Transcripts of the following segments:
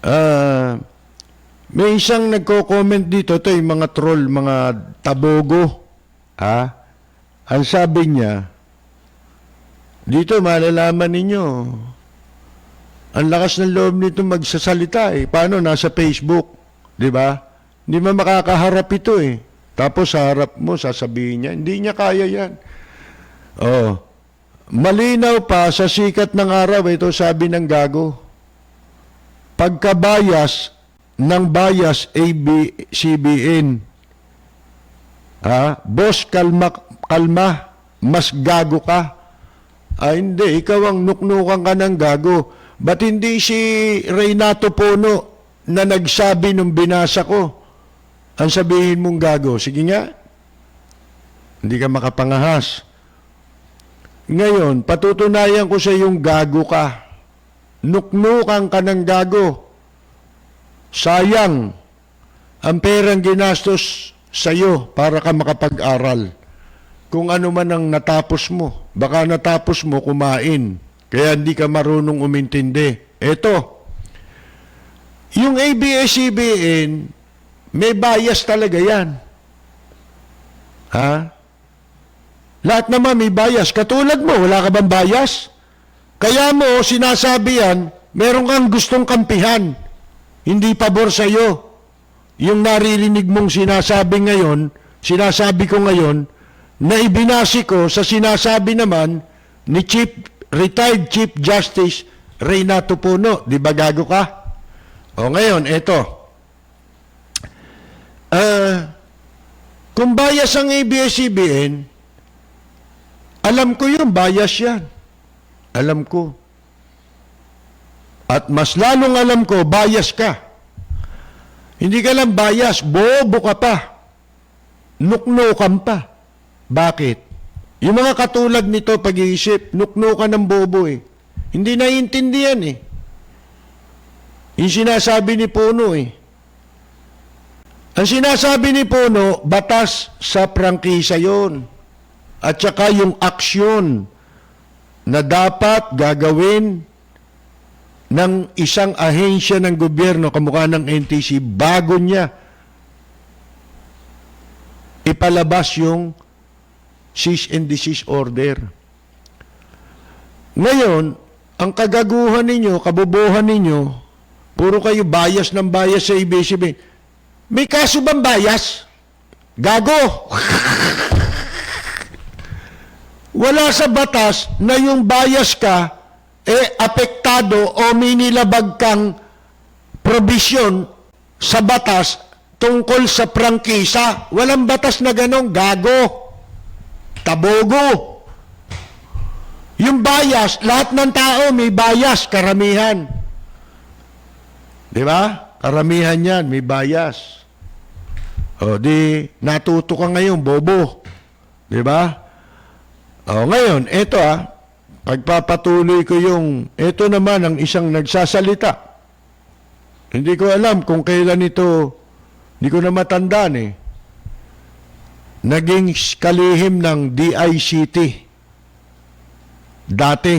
Ah, may isang nagko-comment dito, ito yung mga troll, mga tabogo. Ang sabi niya, dito malalaman ninyo, ang lakas ng loob nito magsasalita Paano? Nasa Facebook, di ba? Hindi mo makakaharap ito Tapos sa harap mo, sasabihin niya, hindi niya kaya yan. Oh. Malinaw pa sa sikat ng araw, ito sabi ng gago. Pagkabayas ng bias ABCBN. Boss, kalma, mas gago ka. Hindi, ikaw ang nuknukan ka ng gago. Ba't hindi si Reynato Pono na nagsabi nung binasa ko, ang sabihin mong gago? Sige nga, hindi ka makapangahas. Ngayon, patutunayan ko sa iyong gago ka. Nuknukan ka ng gago. Sayang ang perang ginastos sa iyo para ka makapag-aral. Kung ano man ang natapos mo, baka natapos mo kumain, kaya hindi ka marunong umintindi. Eto, yung ABS-CBN, may bias talaga yan. Lahat naman may bias. Katulad mo, wala ka bang bias? Kaya mo, sinasabi yan, meron kang gustong kampihan. Hindi pabor sa iyo. Yung naririnig mong sinasabi ko ngayon, na ibinasi ko sa sinasabi naman ni retired Chief Justice Reynato Pono. Di ba gago ka? O ngayon, eto. Kung bias ang ABS-CBN, alam ko yung bias yan. Alam ko. At mas lalong alam ko, bias ka. Hindi ka lang bias, bobo ka pa. Nuknukan pa. Bakit? Yung mga katulad nito pag-iisip, nuknukan ng bobo Hindi naiintindihan Yung sinasabi ni Pono Ang sinasabi ni Pono, batas sa prangkisa yon. At saka yung aksyon na dapat gagawin ng isang ahensya ng gobyerno kamukha ng NTC bago niya ipalabas yung cease and desist order. Ngayon, ang kagaguhan ninyo, kabobohan ninyo, puro kayo bias ng bias sa ABS-CBN. May kaso bang bias? Gago! Wala sa batas na yung bias ka apektado o may nilabag kang probisyon sa batas tungkol sa prangkisa. Walang batas na ganong gago. Tabogo. Yung bias, lahat ng tao may bias, karamihan. Di ba? Karamihan yan, may bias. O di, natuto ka ngayon, bobo. Di ba? O ngayon, eto pagpapatuloy ko yung, eto naman ang isang nagsasalita. Hindi ko alam kung kailan ito, hindi ko na matandaan Naging kalihim ng DICT. Dati.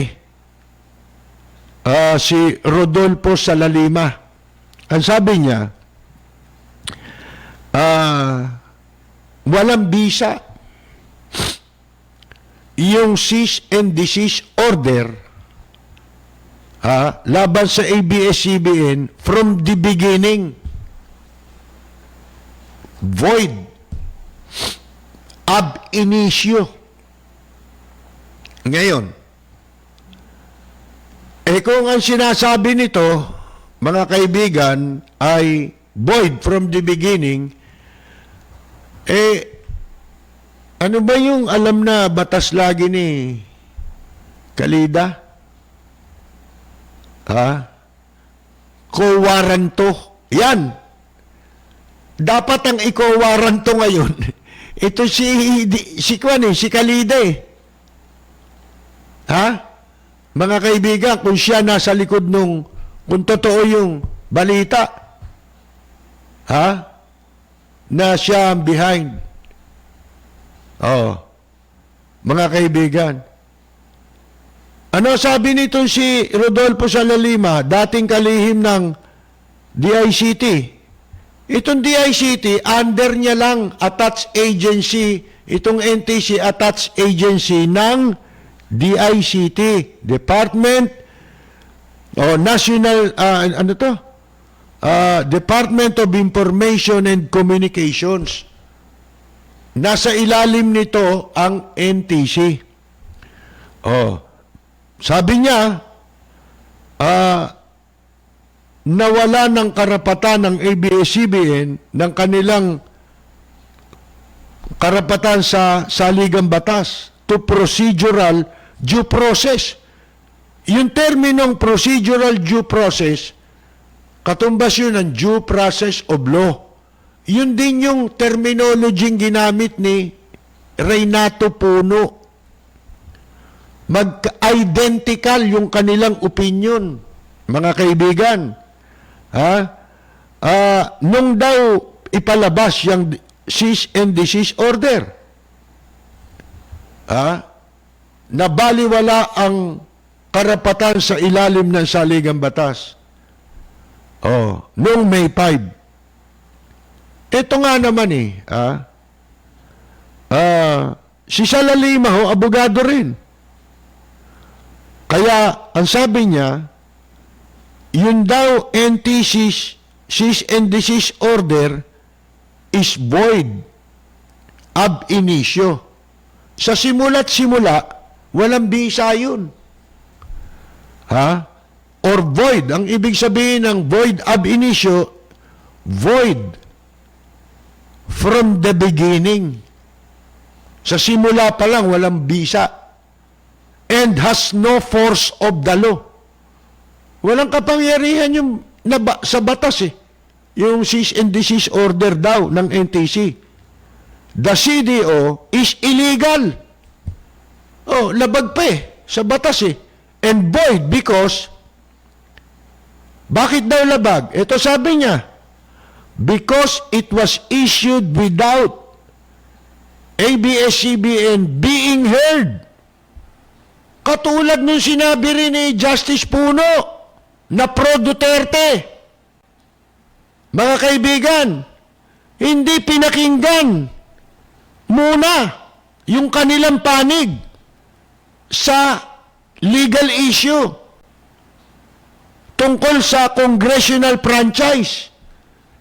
Si Rodolfo Salalima. Ang sabi niya, walang bisa yung cease and desist order laban sa ABS-CBN from the beginning. Void. Ab initio. Ngayon, kung ang sinasabi nito, mga kaibigan, ay void from the beginning, ano ba yung alam na batas lagi ni Kalida? Kowaranto. Yan. Dapat ang ikowaranto ngayon. Ito si Kalida Mga kaibigan, kung siya nasa likod kung totoo yung balita, na siya ang behind. Mga kaibigan, ano sabi nito si Rodolfo Salalima, dating kalihim ng DICT. Itong DICT, under niya lang attached agency, itong NTC attached agency ng DICT, Department o National, ano to? Department of Information and Communications. Nasa ilalim nito ang NTC. Oh, sabi niya, nawala ng karapatan ng ABS-CBN ng kanilang karapatan sa saligang batas to procedural due process. Yung terminong procedural due process, katumbas yun ng due process of law. Yun din yung terminology ginamit ni Reynato Puno. Mag-identical yung kanilang opinion, mga kaibigan. Nung daw ipalabas yung cease and desist order, nabaliwala ang karapatan sa ilalim ng saligang batas. Noong May 5. Ito nga naman si Salalima ho, abogado rin. Kaya, ang sabi niya, yun daw NTC cease and desist order is void ab initio. Sa simula't simula, walang bisa yun. Or void. Ang ibig sabihin ng void ab initio, void from the beginning. Sa simula pa lang, walang bisa. And has no force of the law. Walang kapangyarihan yung sa batas Yung cease and desist order daw ng NTC. The CDO is illegal. Labag pa sa batas And void because, bakit daw labag? Ito sabi niya, because it was issued without ABS-CBN being heard. Katulad nung sinabi rin ni Justice Puno na pro-Duterte. Mga kaibigan, hindi pinakinggan muna yung kanilang panig sa legal issue tungkol sa congressional franchise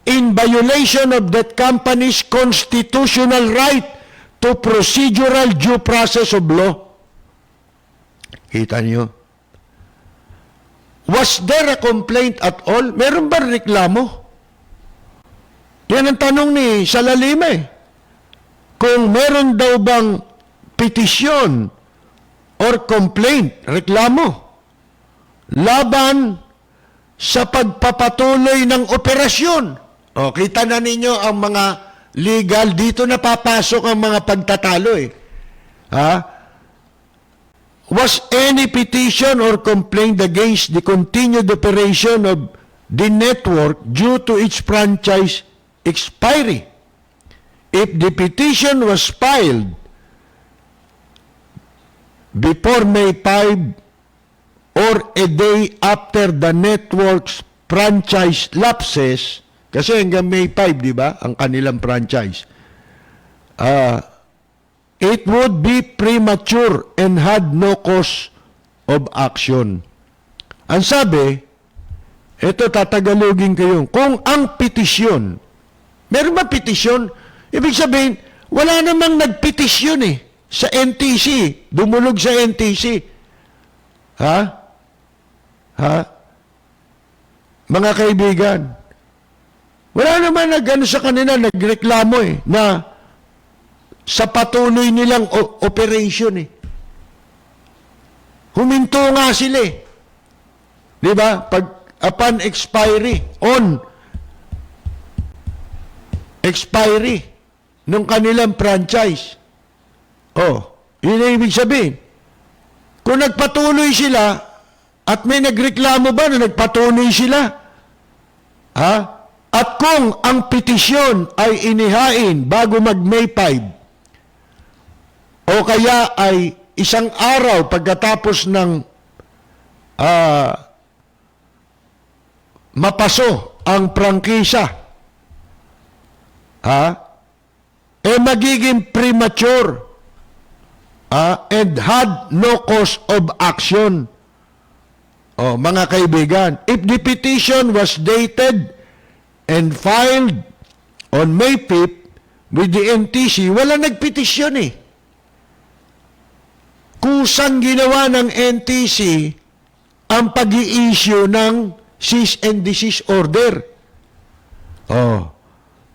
in violation of that company's constitutional right to procedural due process of law. Kita niyo? Was there a complaint at all? Meron ba reklamo? Yan ang tanong ni Salalima Kung meron daw bang petisyon or complaint, reklamo, laban sa pagpapatuloy ng operasyon. Kita na ninyo ang mga legal, dito na papasok ang mga pagtatalo Was any petition or complaint against the continued operation of the network due to its franchise expiry? If the petition was filed before May 5 or a day after the network's franchise lapses, kasi hanggang May 5, di ba, ang kanilang franchise, it would be premature and had no cause of action. Ang sabi, ito tatagalogin kayo, kung ang petisyon, meron ba petisyon? Ibig sabihin, wala namang nagpetisyon sa NTC, dumulog sa NTC. Mga kaibigan, wala naman sa kanila, nagreklamo na sa patuloy nilang operation Huminto nga sila Di ba? Upon expiry, expiry ng kanilang franchise. Yun ang ibig sabihin. Kung nagpatuloy sila, at may nagreklamo ba na nagpatuloy sila? At kung ang petisyon ay inihain bago mag-May 5, o kaya ay isang araw pagkatapos ng mapaso ang prangkisa, magiging premature, and had no cause of action. Mga kaibigan, if the petition was dated and filed on May 5th with the NTC, wala nagpetisyon eh. Kusang ginawa ng NTC ang pag-i-issue ng cease and desist order.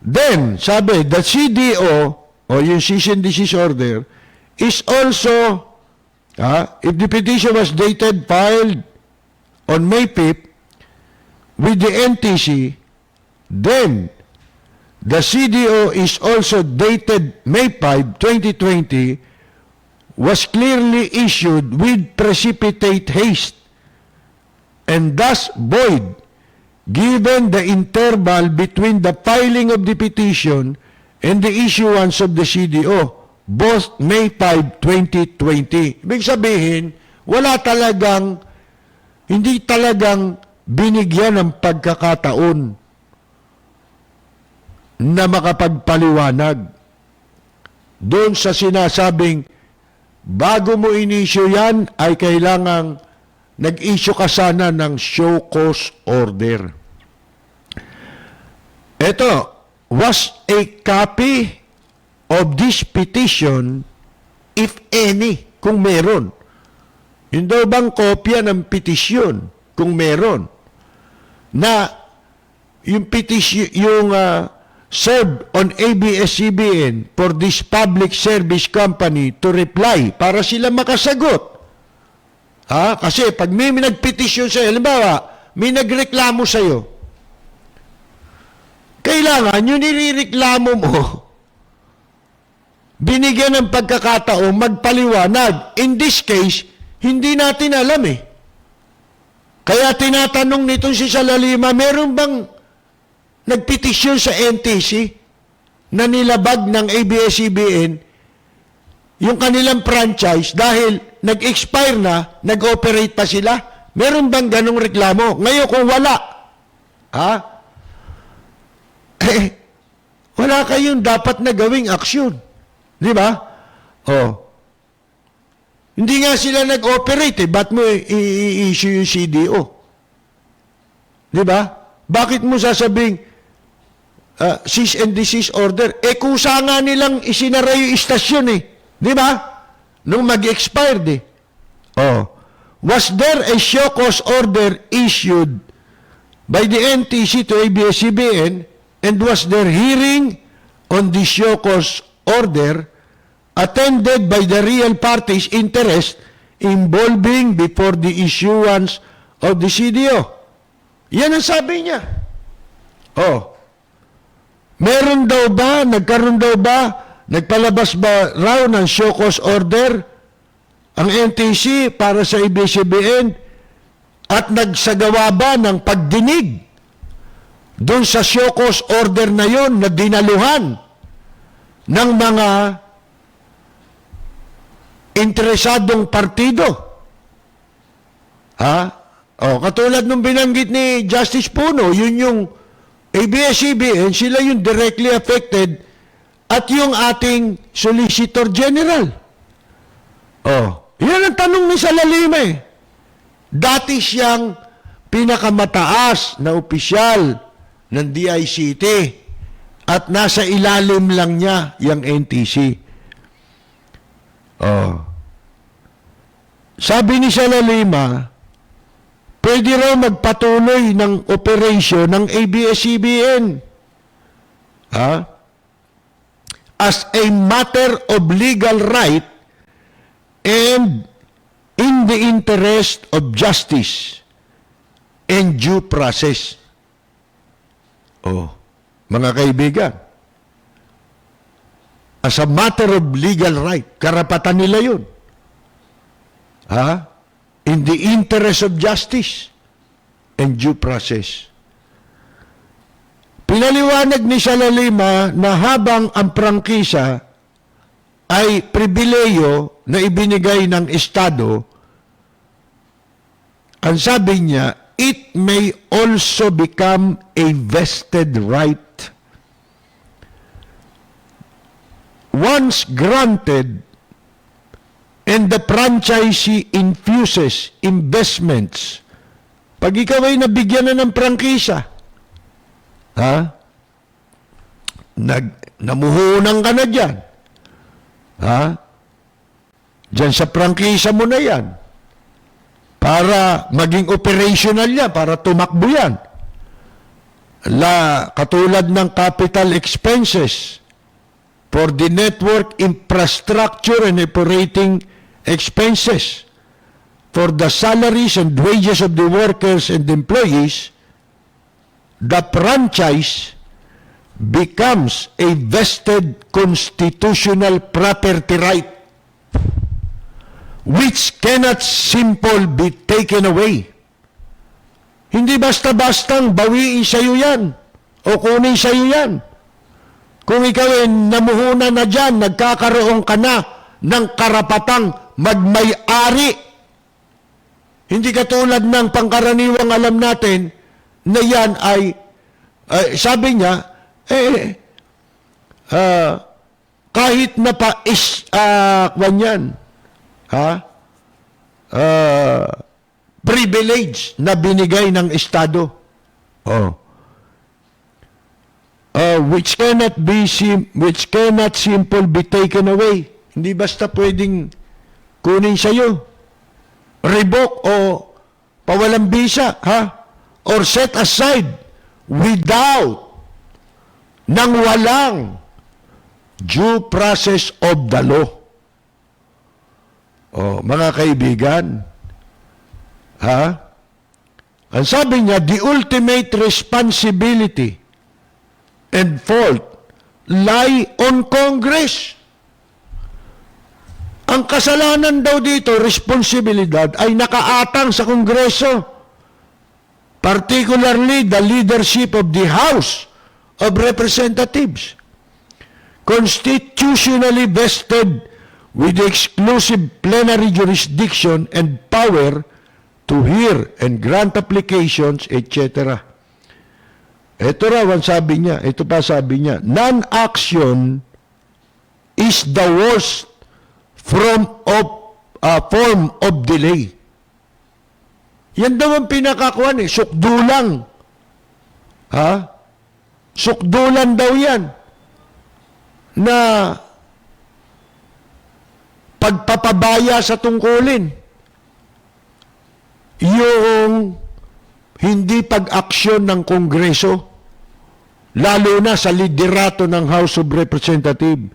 Then, sabi, the CDO, yung cease and desist order, is also, if the petition was dated, filed on May 5th with the NTC, then the CDO is also dated May 5, 2020, was clearly issued with precipitate haste and thus void given the interval between the filing of the petition and the issuance of the CDO, both May 5, 2020. Ibig sabihin, hindi talagang binigyan ng pagkakataon na makapagpaliwanag doon sa sinasabing bago mo inisyo yan ay kailangang nag-issue ka sana ng show cause order. Ito, was a copy of this petition, if any, kung meron. Yung daw bang kopya ng petisyon, kung meron, na yung petisyon, served on ABS-CBN for this public service company to reply para sila makasagot. Kasi pag may nagpetisyon sa'yo, halimbawa, may nagreklamo sa'yo, kailangan yung nireklamo mo, binigyan ng pagkakataong magpaliwanag. In this case, hindi natin alam eh. Kaya tinatanong nitong si Salalima, meron bang nagpetisyon sa NTC na nilabag ng ABS-CBN yung kanilang franchise dahil nag-expire na, nag-operate pa sila? Meron bang ganong reklamo? Ngayon kung wala, wala kayong dapat na gawing aksyon. Di ba? Hindi nga sila nag-operate ba't mo i-issue yung CDO? Di ba? Bakit mo sasabing cease and desist order? Kusa nga nilang isinara yung istasyon eh. Di ba? Nung mag-expired eh. Was there a show cause order issued by the NTC to ABS-CBN and was there hearing on the show cause order attended by the real parties' interest involving before the issuance of the CDO? Yan ang sabi niya. Meron daw ba, nagkaroon daw ba, nagpalabas ba raw ng show cause order ang NTC para sa ABS-CBN at nagsagawa ba ng pagdinig doon sa show cause order na yon na dinaluhan ng mga interesadong partido? Katulad nung binanggit ni Justice Puno, yun yung ABS-CBN, sila yung directly affected at yung ating Solicitor General. Yan ang tanong ni Salalima eh. Dati siyang pinakamataas na opisyal ng DICT at nasa ilalim lang niya yung NTC. Sabi ni Salalima, pwede raw magpatuloy ng operasyon ng ABS-CBN as a matter of legal right and in the interest of justice and due process. Mga kaibigan, as a matter of legal right, karapatan nila yun. In the interest of justice and due process. Pinaliwanag ni Salalima na habang ang prangkisa ay pribileyo na ibinigay ng Estado, ang sabi niya, it may also become a vested right. Once granted, and the franchisee infuses investments, pag ikaw ay nabigyan na ng prangkisa, namuhunan ka na dyan, dyan sa prangkisa mo na yan, para maging operational yan, para tumakbo yan. Katulad ng capital expenses for the network infrastructure and operating expenses for the salaries and wages of the workers and employees, the franchise becomes a vested constitutional property right which cannot simply be taken away. Hindi basta-bastang bawiin sa'yo yan o kunin sa'yo yan. Kung ikaw ay namuhunan na dyan, nagkakaroon ka na ng karapatang magmay-ari. Hindi katulad ng pangkaraniwang alam natin na yan ay, sabi niya, kahit na privilege na binigay ng Estado. Which cannot simple be taken away. Hindi basta pwedeng kunin sa'yo, revoke o pawalang bisa, or set aside without nang walang due process of the law. Mga kaibigan, ang sabi niya, the ultimate responsibility and fault lie on Congress. Ang kasalanan daw dito, responsibilidad, ay nakaatang sa Kongreso. Particularly the leadership of the House of Representatives, constitutionally vested with the exclusive plenary jurisdiction and power to hear and grant applications, etc. Ito raw ang sabi niya, ito pa sabi niya, non-action is the worst form of delay. Yan daw ang pinakakuan sukdulang. Sukdulan daw yan na pagpapabaya sa tungkulin. Yung hindi pag-aksyon ng Kongreso, lalo na sa liderato ng House of Representatives.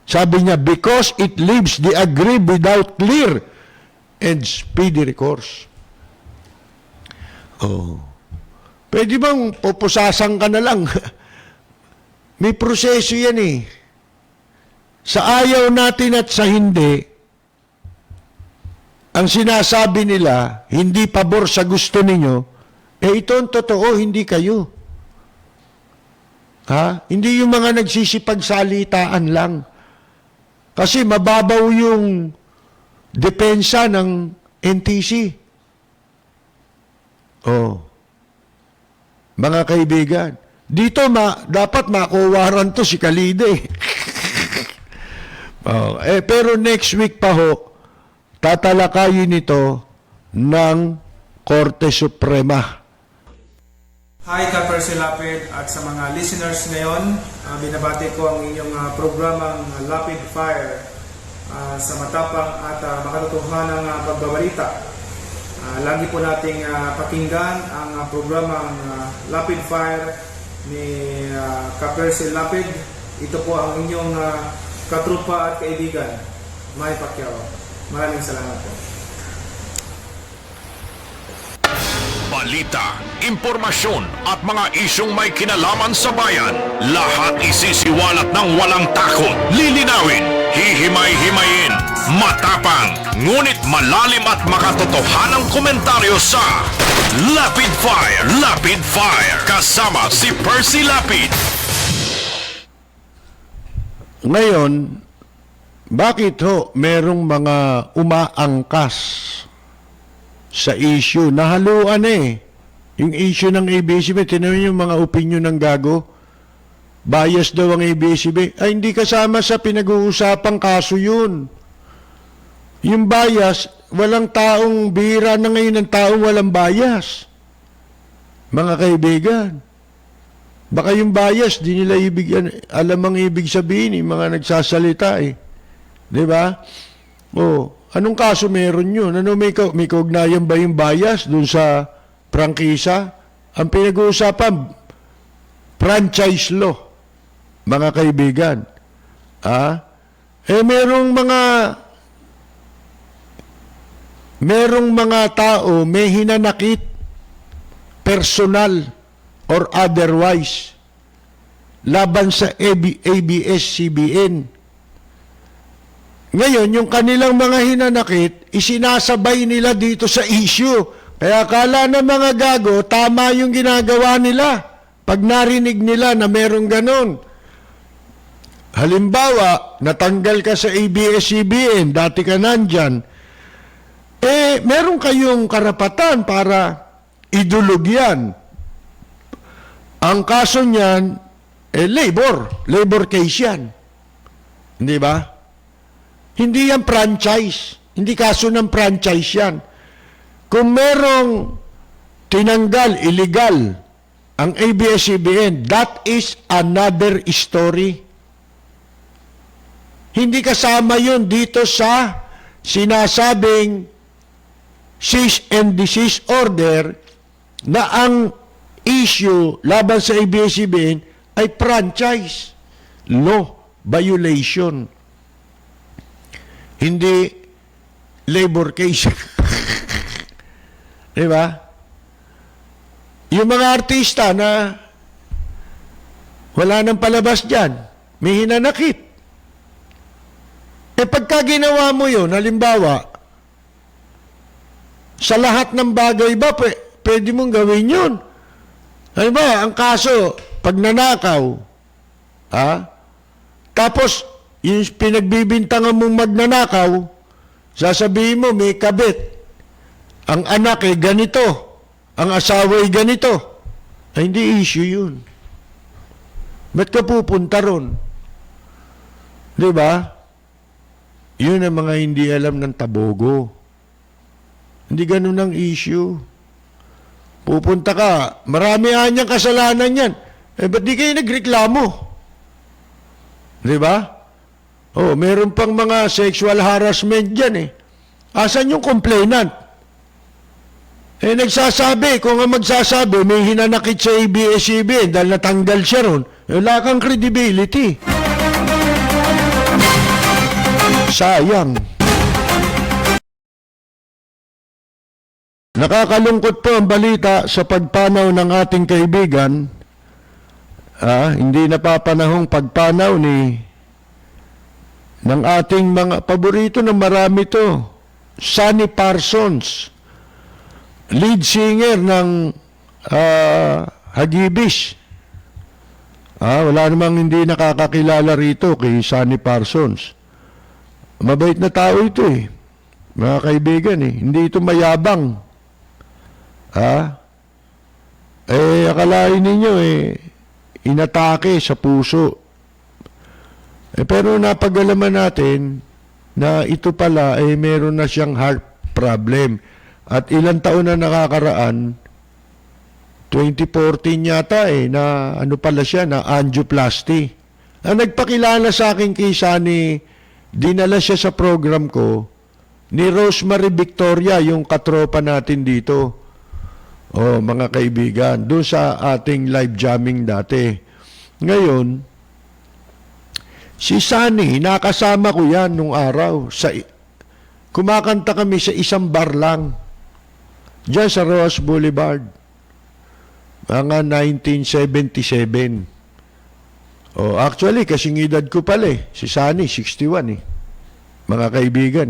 Sabi niya, because it leaves the aggrieved without clear and speedy recourse. Pwede bang pupusasan ka na lang? May proseso yan eh. Sa ayaw natin at sa hindi, ang sinasabi nila, hindi pabor sa gusto ninyo, ito ang totoo, hindi kayo. Hindi yung mga nagsisipagsalitaan lang. Kasi mababaw yung depensa ng NTC. Mga kaibigan, dito dapat makuwaran to si Kalide. Pero next week pa ho, tatalakayin ito ng Korte Suprema. Hi, Kapersi Lapid at sa mga listeners ngayon, binabati ko ang inyong programang Lapid Fire sa matapang at makatotohanang pagbabalita. Lagi po nating pakinggan ang programang Lapid Fire ni Kapersi Lapid. Ito po ang inyong katrupa at kaibigan, Mike Pacquiao. Maraming salamat po. Balita, impormasyon at mga isyong may kinalaman sa bayan. Lahat isisiwalat ng walang takot. Lilinawin, hihimay-himayin, matapang, ngunit malalim at makatotohanang komentaryo sa Lapid Fire, kasama si Percy Lapid. Ngayon, bakit ho merong mga umaangkas sa issue? Nahaluan Yung issue ng ABS-CBN, tinanong yung mga opinion ng gago. Bias daw ang ABS-CBN. Ay, hindi kasama sa pinag-uusapang kaso yun. Yung bias, walang taong bihira na ngayon ng taong walang bias. Mga kaibigan. Baka yung bias, di nila alam ang ibig sabihin, mga nagsasalita eh. Di ba? Anong kaso meron yun? May kaugnayan ba yung bias dun sa prangkisa? Ang pinag-uusapan, franchise law, mga kaibigan. Merong mga tao may hinanakit, personal or otherwise, laban sa ABS-CBN. Ngayon, yung kanilang mga hinanakit, isinasabay nila dito sa issue. Kaya akala ng mga gago, tama yung ginagawa nila. Pag narinig nila na merong ganon. Halimbawa, natanggal ka sa ABS-CBN, dati ka nandyan, meron kayong karapatan para idulog yan. Ang kaso niyan, labor case yan. Hindi ba? Hindi yan franchise. Hindi kaso ng franchise yan. Kung merong tinanggal, illegal, ang ABS-CBN, that is another story. Hindi kasama yun dito sa sinasabing cease and desist order na ang issue laban sa ABS-CBN ay franchise law violation. Hindi labor case. Diba? Yung mga artista na wala nang palabas dyan, may hinanakit. Pagka ginawa mo yun, halimbawa, sa lahat ng bagay ba, pwede mong gawin yun. Halimbawa, ang kaso, pag nanakaw, tapos, yung pinagbibintangan mong magnanakaw, sasabihin mo, may kabit. Ang anak ganito. Ang asawa ganito. Ay, hindi issue yun. Ba't ka pupunta ron? Diba? Yun ang mga hindi alam ng tabogo. Hindi ganun ang issue. Pupunta ka, marami anyang kasalanan yan. Ba't di kayo nagreklamo? Diba? Meron pang mga sexual harassment dyan eh. Asan yung complainant? Nagsasabi, kung ang magsasabi, may hinanakit sa ABS-CBN dahil natanggal siya ron, wala kang credibility. Sayang. Nakakalungkot po ang balita sa pagpanaw ng ating kaibigan. Hindi napapanahong pagpanaw ng ating mga paborito na marami to. Sonny Parsons, lead singer ng Hagibis. Wala namang hindi nakakakilala rito kay Sonny Parsons. Mabait na tao ito eh. Mga kaibigan eh. Hindi ito mayabang. Akalain ninyo inatake sa puso. Pero napag-alaman natin na ito pala meron na siyang heart problem. At ilang taon na nakakaraan, 2014 yata na ano pala siya, na angioplasty. Ang nagpakilala sa akin kay Sunny, dinala siya sa program ko, ni Rosemary Victoria, yung katropa natin dito. Mga kaibigan, doon sa ating live jamming dati. Ngayon, si Sunny, nakasama ko yan nung araw. Kumakanta kami sa isang bar lang. Diyan sa Roas Boulevard. Mga 1977. Actually, kasing edad ko pala si Sunny, 61 Mga kaibigan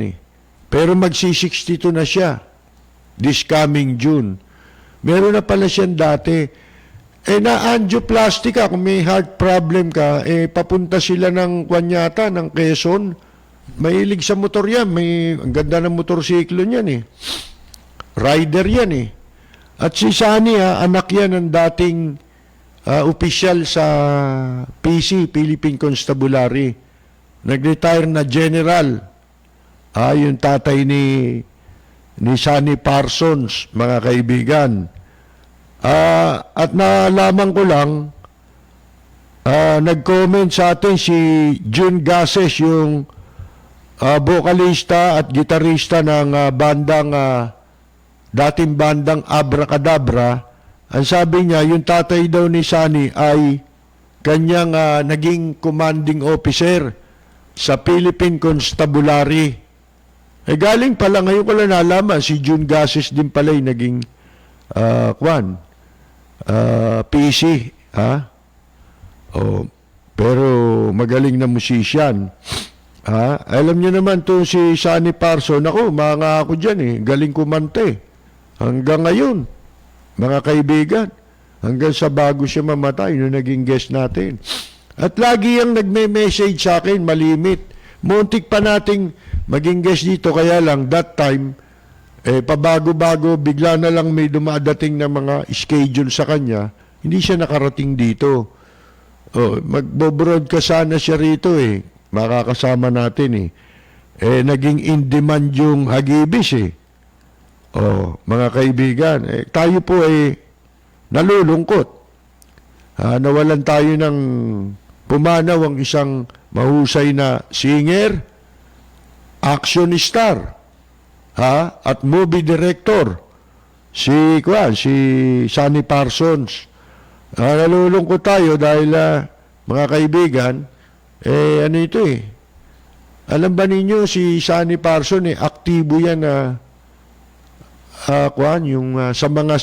Pero magsi-62 na siya. This coming June. Meron na pala siyang dati. Na-angioplasty ka, kung may heart problem ka, papunta sila ng Kuanyata, ng Quezon. Mahilig sa motor yan. Ang ganda ng motorsiklo niyan Rider yan At si Sani, anak yan ng dating opisyal sa PC, Philippine Constabulary. Nag-retire na general. Yung tatay ni Sani Parsons, mga kaibigan. At nalaman ko lang, nag-comment sa atin si June Gases, yung vocalista at gitarista ng dating bandang Abracadabra. Ang sabi niya, yung tatay daw ni Sani ay kanyang naging commanding officer sa Philippine Constabulary. Galing pala, ngayon ko lang nalaman, si June Gases din pala yung naging PC. Pero magaling na musician. Alam niyo naman to si Sani Parson, ako, mga ako dyan galing kumante. Hanggang ngayon, mga kaibigan, hanggang sa bago siya mamatay, nung naging guest natin. At lagi yung nagme-message sa akin, malimit. Muntik pa nating maging guest dito, kaya lang, that time, pabago-bago, bigla na lang may dumadating na mga schedule sa kanya, hindi siya nakarating dito. Magbo-broadcast sana siya rito makakasama natin naging in-demand yung Hagibis mga kaibigan, tayo po nalulungkot. Nawalan tayo ng pumanaw ang isang mahusay na singer, action star, at movie director, si Sani Parsons. Nalulungkot tayo dahil mga kaibigan, alam ba ninyo si Sani Parsons aktibo yan sa mga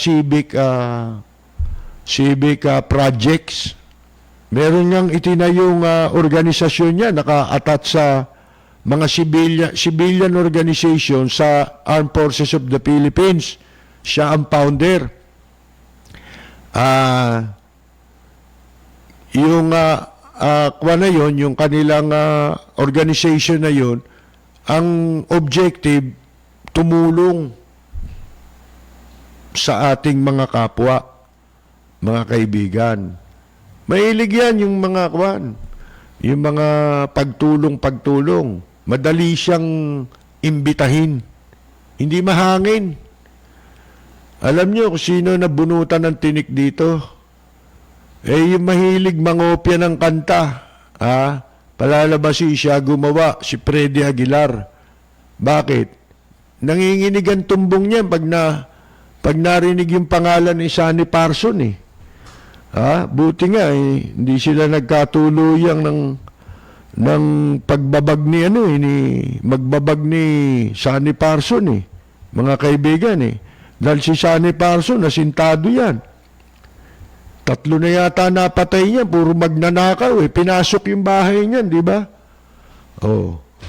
civic projects. Meron niyang itinayong organisasyon niya, naka-attach sa mga civilian organization sa Armed Forces of the Philippines. Siya ang founder. Yung na yun, yung kanilang organization na yun, ang objective, tumulong sa ating mga kapwa, mga kaibigan. Mahilig yan yung mga yung mga pagtulong. Madali siyang imbitahin. Hindi mahangin. Alam niyo kung sino nabunutan ng tinik dito? Yung mahilig mangopya ng kanta. Palalabasi siya gumawa, si Freddy Aguilar. Bakit? Nanginginig ang tumbong niya pag narinig yung pangalan ni Sani Parson buti nga hindi sila nagkatuluyang ng pagbabag ni magbabag ni Sani Parson mga kaibigan dahil si Sani Parson nasintado yan. 3 na yata napatay niya, puro magnanakaw pinasok yung bahay niyan, di ba?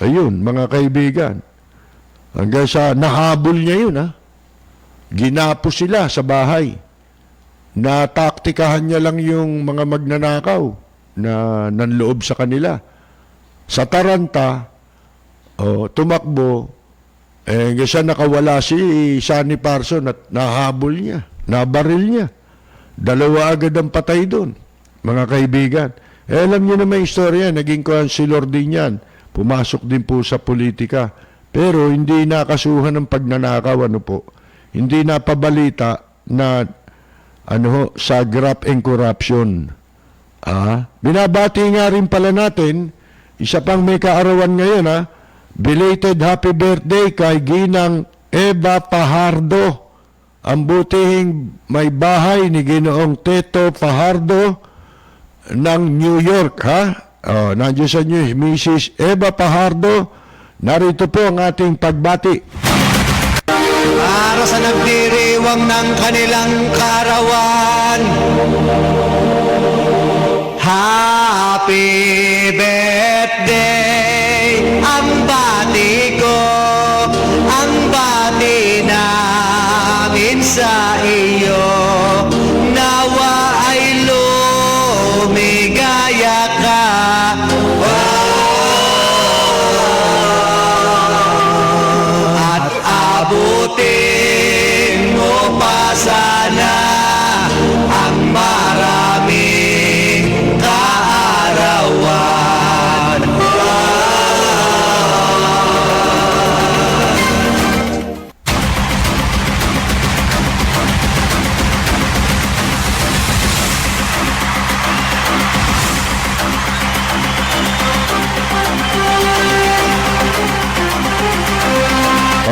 Ayun mga kaibigan, hanggang sa nahabol niya yun ginapo sila sa bahay. Nataktikahan niya lang yung mga magnanakaw na nanloob sa kanila. Sa taranta, tumakbo, kasi nakawala si Sani Parson at nahabol niya, nabaril niya. 2 agad ang patay doon, mga kaibigan. Alam niyo naman yung istorya, naging councilor din yan. Pumasok din po sa politika. Pero hindi nakasuhan ng pagnanakaw, hindi napabalita na sa graft and corruption. Binabati nga rin pala natin, isa pang may kaarawan ngayon belated happy birthday kay Ginang Eva Fajardo, ang butihing may bahay ni Ginoong Teto Fajardo ng New York. Nandiyo sa inyo, Mrs. Eva Fajardo, narito po ang ating pagbati. Para sa nagdiriwang ng kanilang karawan, happy birthday, ang bati ko, ang bati namin sa iyo, nawa ay lumigaya ka. At abutin mo pa sa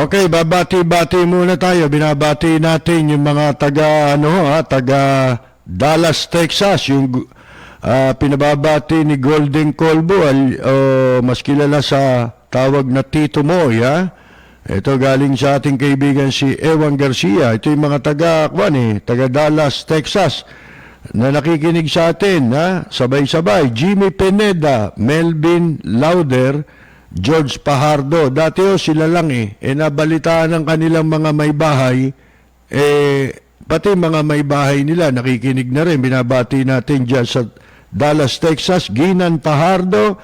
Okay, babati-bati muna tayo. Binabati natin yung mga taga Dallas, Texas, yung pinababati ni Golden Colbo, mas kilala sa tawag na Tito Moy, ha? Ito galing sa ating kaibigan si Ewan Garcia. Ito yung mga taga Dallas, Texas, na nakikinig sa atin, ha? Sabay-sabay. Jimmy Pineda, Melvin Lauder, George Pajardo. Dati sila lang nabalitaan ng kanilang mga may bahay, pati mga may bahay nila nakikinig na rin. Binabati natin dyan sa Dallas, Texas. Ginan Pajardo,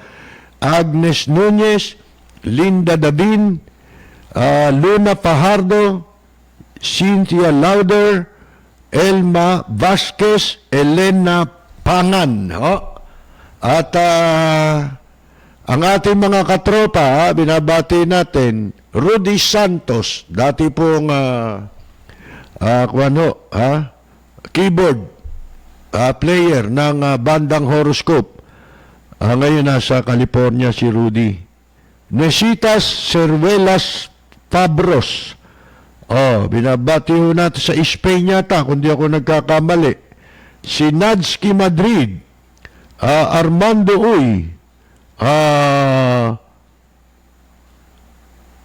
Agnes Nunez, Linda Dabin, Luna Pajardo, Cynthia Lauder, Elma Vasquez, Elena Pangan. At ang ating mga katropa, binabati natin, Rudy Santos, dati pong keyboard player ng bandang Horoscope. Ngayon nasa California si Rudy. Nesitas Cervelas Fabros. Binabati ho natin sa Spain yata, kung di ako nagkakamali. Si Nadsky Madrid, Armando Uy,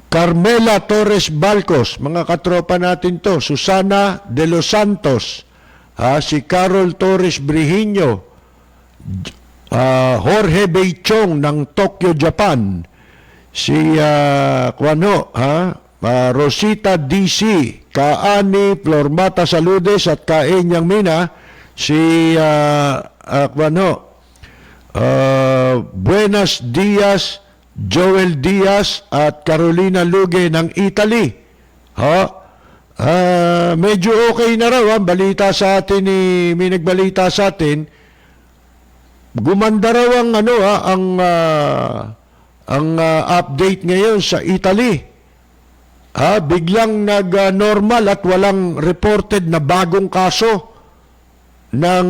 Carmela Torres Balcos, mga katropa natin to. Susana de los Santos, si Carol Torres Brihino, Jorge Beichong ng Tokyo, Japan, si Rosita DC, Kaani Flormata Saludes at Kaenyang Mina, si Buenas Dias, Joel Diaz at Carolina Luge ng Italy. Medyo okay na raw balita sa atin may nagbalita sa atin. Gumanda raw ang update ngayon sa Italy. Biglang nag-normal at walang reported na bagong kaso ng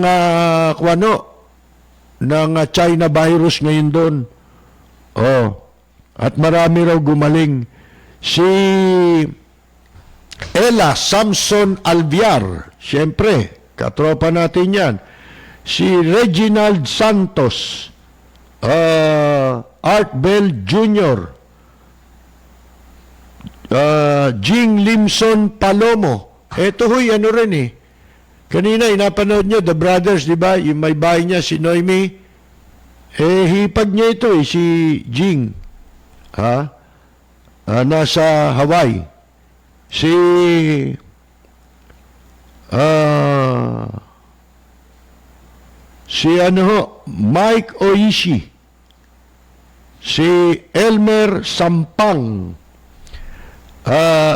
China virus ngayon doon. At marami raw gumaling. Si Ella Samson Alviar, siyempre, katropa natin yan. Si Reginald Santos, Art Bell Jr., Jing Limson Palomo. Ito ho'y rin kanina napanood nyo, The Brothers, di ba? Yung may bahay niya, si Noemi. Hipag niya ito si Jing. Nasa Hawaii. Si Mike Oishi. Si Elmer Sampang.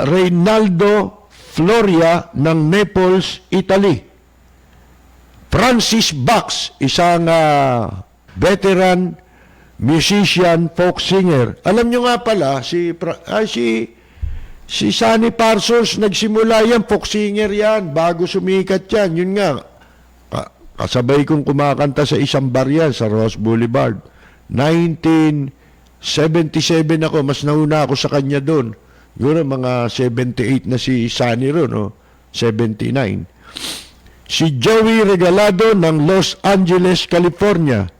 Reynaldo Floria ng Naples, Italy. Francis Bax, isang veteran musician, folk singer. Alam nyo nga pala, si Sonny Parsons, nagsimula yan, folk singer yan, bago sumikat yan. Yun nga, kasabay kong kumakanta sa isang bar yan, sa Ross Boulevard. 1977 ako, mas nauna ako sa kanya doon. Yun mga 78 na si Sonny ron, 79. Si Joey Regalado ng Los Angeles, California.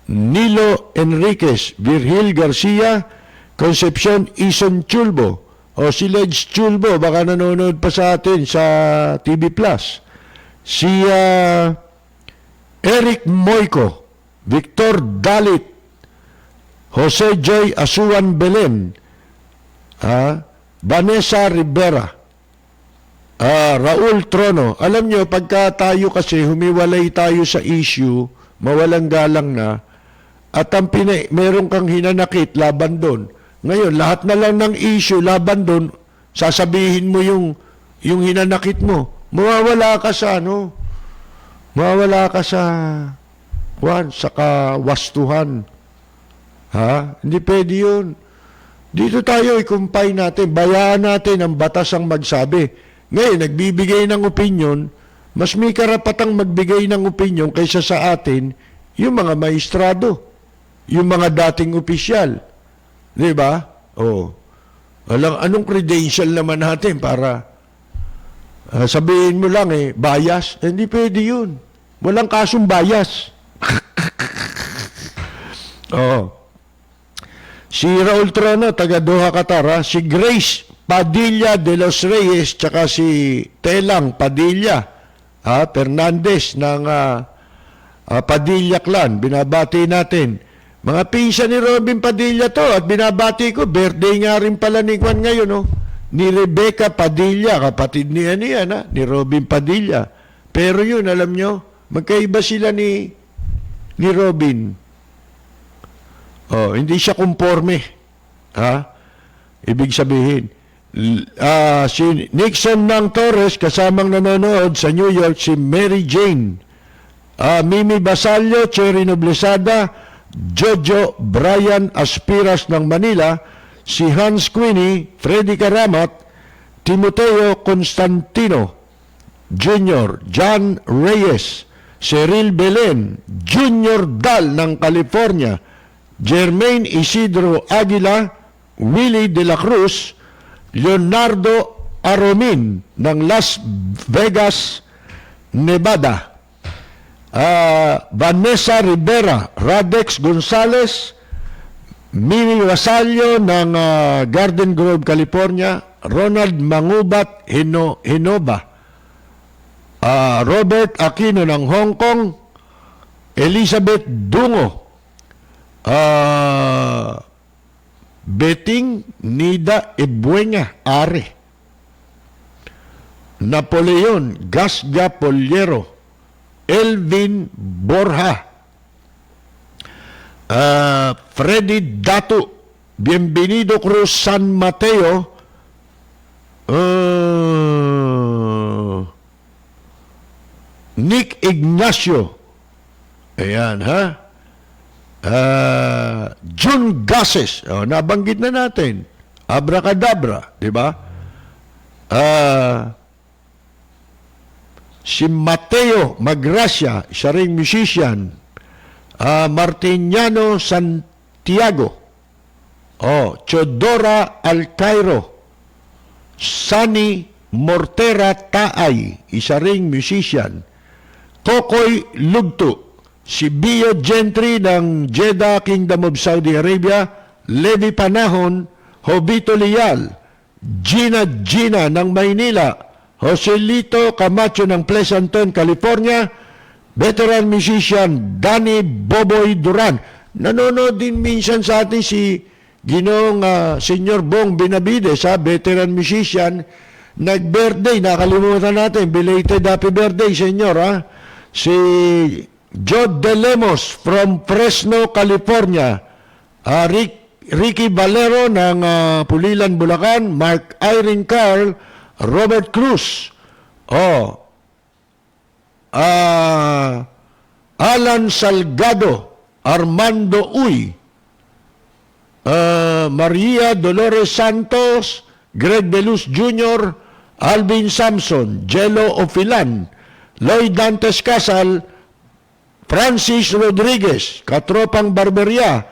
Nilo Enriquez, Virgil Garcia, Concepcion Ison Chulbo. Si Ledge Chulbo, baka nanonood pa sa atin sa TV Plus. Si Eric Moico, Victor Dalit, Jose Joy Asuan Belen, Vanessa Rivera, Raul Trono. Alam nyo, pagka tayo kasi humiwalay tayo sa issue, mawalang galang na, at meron kang hinanakit laban doon. Ngayon, lahat na lang ng issue laban doon, sasabihin mo yung hinanakit mo. Mawawala ka sa mawawala ka sa kawastuhan. Hindi pwede yun. Dito tayo i-comply natin, bayaan natin ang batas ang magsabi. Ngayon, nagbibigay ng opinion, mas may karapatang magbigay ng opinion kaysa sa atin, yung mga maestrado, yung mga dating opisyal. Di ba? Anong credential naman natin para sabihin mo lang bias? Hindi pwede yun. Walang kasong bias. Oo. Si Raul Trono, taga Doha, Qatar, si Grace Padilla de los Reyes, tsaka si Telang Padilla, Fernandez ng Padilla Clan, binabati natin. Mga pinsa ni Robin Padilla to, at binabati ko, birthday nga rin pala ni Juan ngayon, ni Rebecca Padilla, kapatid niya ni Robin Padilla. Pero yun, alam nyo, magkaiba sila ni Robin. Hindi siya conforme. Ibig sabihin, si Nixon ng Torres, kasamang nanonood sa New York, si Mary Jane, Mimi Basalio, Cherry Noblesada, Jojo Brian Aspiras ng Manila, si Hans Queenie, Freddy Karamat, Timoteo Constantino Jr., John Reyes, Cyril Belen, Junior Dal ng California, Jermaine Isidro Aguila, Willie de la Cruz, Leonardo Aromin ng Las Vegas, Nevada, Vanessa Rivera, Radex Gonzalez, Mimi Vasallo ng Garden Grove, California, Ronald Mangubat Hinoba, Robert Aquino ng Hong Kong, Elizabeth Dungo, Beting Nida Ebuenya Are, Napoleon Gasga Poliero, Elvin Borja, Freddy Datu, Bienvenido Cruz San Mateo, Nick Ignacio, ayan June Gases, nabanggit na natin, Abracadabra, di ba? Si Mateo Magracia, siya ring musician, Martiniano Santiago, Chodora Alcairo, Sunny Mortera Taay, isa ring musician, Kokoy Lugto, si Bio Gentry ng Jeddah, Kingdom of Saudi Arabia, Levi Panahon, Jovito Lial, Gina ng Maynila, Joselito Camacho ng Pleasanton, California, veteran musician Danny Boboy Duran. Nanonood din minsan sa atin si Ginoong Senyor Bong Benavides, veteran musician, nag-birthday, nakalimutan natin, belated happy birthday, Senyor, si Jod De Lemos from Fresno, California, Ricky Valero ng Pulilan, Bulacan, Mark Irene Carl, Robert Cruz, Alan Salgado, Armando Uy, Maria Dolores Santos, Greg Belus Jr., Alvin Samson, Jello Ofilan, Lloyd Dantes Casal, Francis Rodriguez, Katropang Barberia.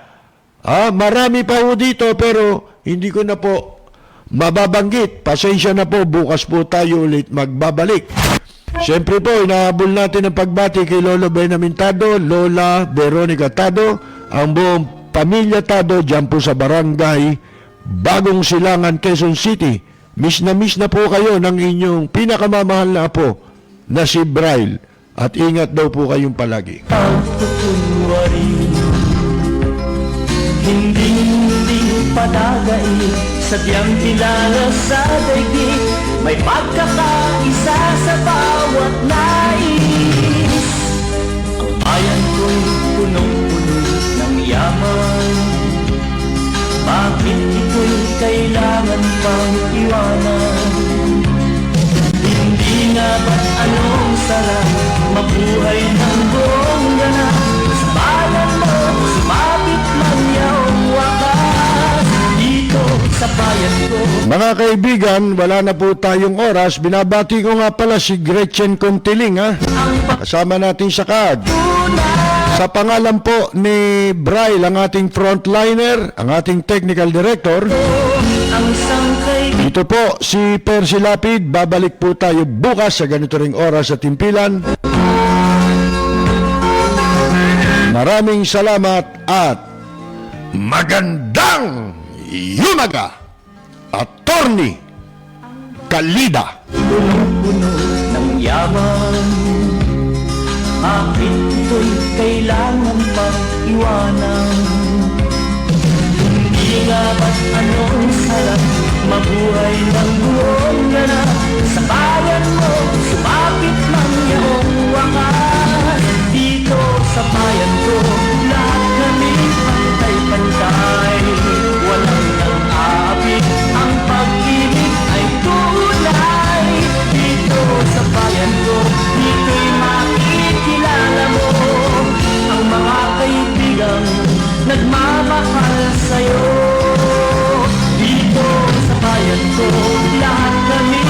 Marami pa po dito pero hindi ko na po mababanggit. Pasensya na po, bukas po tayo ulit magbabalik. Siyempre po, inahabol natin ang pagbati kay Lolo Benjamin Tado, Lola Veronica Tado, ang buong pamilya Tado dyan po sa barangay Bagong Silangan, Quezon City. Miss na po kayo ng inyong pinakamamahal na apo na si Braille. At ingat daw po kayong palagi. Pagtutunwari, hindi padagay, sadyang kilala sa daigdig, may pagkakaisa sa bawat nais. Ang bayan ko'y punong-puno ng yaman, bakit ito'y kailangan pang iwanan? Hindi nga ba't anong sarap mabuhay ng buong ganap? Sa balan mo, sumabit man yaong wakas dito sa bayan ko. Mga kaibigan, wala na po tayong oras. Binabati ko nga pala si Gretchen Contiling, kasama natin sa CAD. Sa pangalan po ni Braille, ang ating frontliner, ang ating technical director, Ang Ito po si Percy Lapid. Babalik po tayo bukas sa ganito ring oras sa timpilan. Maraming salamat at magandang yumaga, Attorney Kalida. Punong-puno ng yaman, bakit ito'y kailangan pang iwanan? Hindi nga ba't anong sarap mabuhay ng buong ganap? Sa bayan mo, sumapit lang iyong wakas. Dito sa bayan ko, lahat kami pantay-pantay. Walang nang-aabit, ang pag-ibig ay tunay. Dito sa bayan ko, dito'y makikilala mo ang mga kaibigang nagmamahal sa'yo. Dito sa bayan ko, lahat kami